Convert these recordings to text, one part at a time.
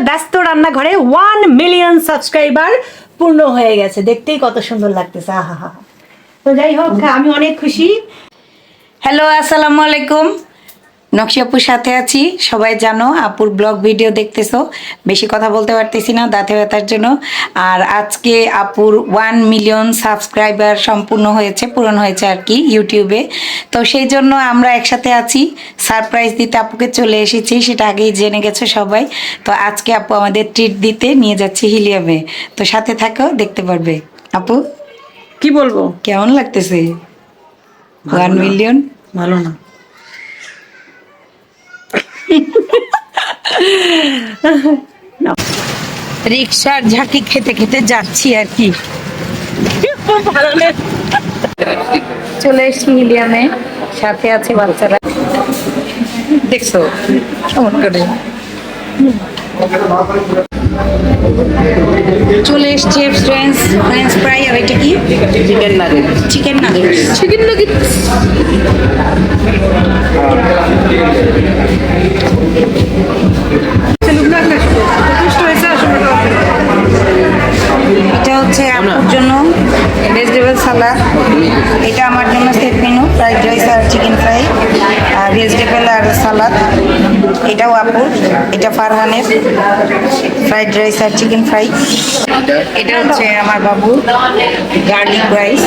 ব্যস্ত রান্নাঘরে 1 million subscriber পূর্ণ হয়ে গেছে। দেখতেই কত সুন্দর লাগতেছে। আহা হা। তো যাই হোক, আমি অনেক খুশি। হ্যালো, আসসালামু আলাইকুম। নকশি আপুর সাথে আছি। সবাই জানো আপুর ব্লগ ভিডিও দেখতেছো। বেশি কথা বলতে পারতেছি না দাঁতে ব্যথার জন্য। আর আজকে আপুর 1 মিলিয়ন সাবস্ক্রাইবার সম্পূর্ণ হয়েছে, পূরণ হয়েছে আর কি ইউটিউবে। তো সেই জন্য আমরা একসাথে আছি, সারপ্রাইজ দিতে আপুকে চলে এসেছি। সেটা আগেই জেনে গেছো সবাই। তো আজকে আপু আমাদের ট্রিট দিতে নিয়ে যাচ্ছে হিলিয়ামে। তো সাথে থাকো, দেখতে পারবে। আপু কি বলবো? কেমন লাগতেছে 1 মিলিয়ন? ভালো না। রিক্সার ঝাঁকি খেতে খেতে যাচ্ছি আর কি। চলে এসছি হিলিয়ামে, সাথে আছে বাচ্চারা। দেখছো কেমন করে চলে এসছে ফ্রেঞ্চ ফ্রাই। আর এটা কি? Chicken nugget. Chicken nugget. Chicken nugget. এটা হচ্ছে আপুর জন্য ভেজিটেবল সালাদ, এটা আমার জন্য সেট মেনু, ফ্রাইড রাইস আর চিকেন ফ্রাই আর ভেজিটেবল আর সালাদ। এটাও আপুর, এটা ফারহানের ফ্রাইড রাইস আর চিকেন ফ্রাই। এটা হচ্ছে আমার বাবু গার্লিক রাইস।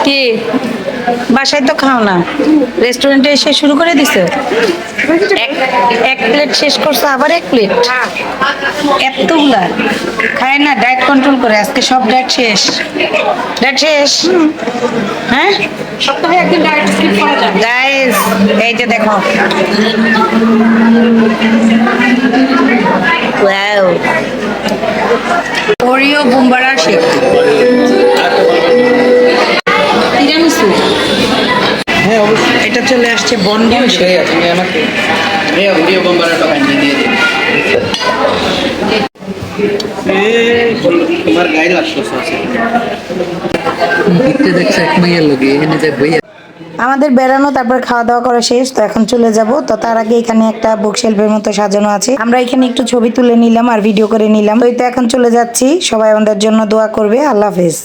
কি বাসায় তো খাও না, রেস্টুরেন্টে এসে শুরু করে দিছো? এক প্লেট শেষ করছো, আবার এক প্লেট? এতগুলা খায় না, ডায়েট কন্ট্রোল করে। আজকে সব ডায়েট শেষ। ডায়েট শেষ? হ্যাঁ, সপ্তাহে একদিন ডায়েট স্কিপ করা যায়। গাইস এই যে দেখো, ওয়াও, ওরিও বুম্বারা শেক, তিরামিসু। হ্যাঁ অবশ্যই। এটা চলে আসছে বনবন শেক। তুমি আমাকে ওরিও বোম্বারাটা বানিয়ে দিয়ে দিন। তোমার গায়ে লাগছে দেখতে দেখছে এক মাইয়ের লোকে এখানে যে বইয়া। আমাদের বেড়ানো তারপর খাওয়া দাওয়া করা শেষ, তো এখন চলে যাব। তো তার আগে এখানে একটা বুকশেলফের মতো সাজানো আছে, আমরা এখানে একটু ছবি তুলে নিলাম আর ভিডিও করে নিলাম। তো এখন চলে যাচ্ছি, সবাই আমাদের জন্য দোয়া করবে। আল্লাহ হাফেজ।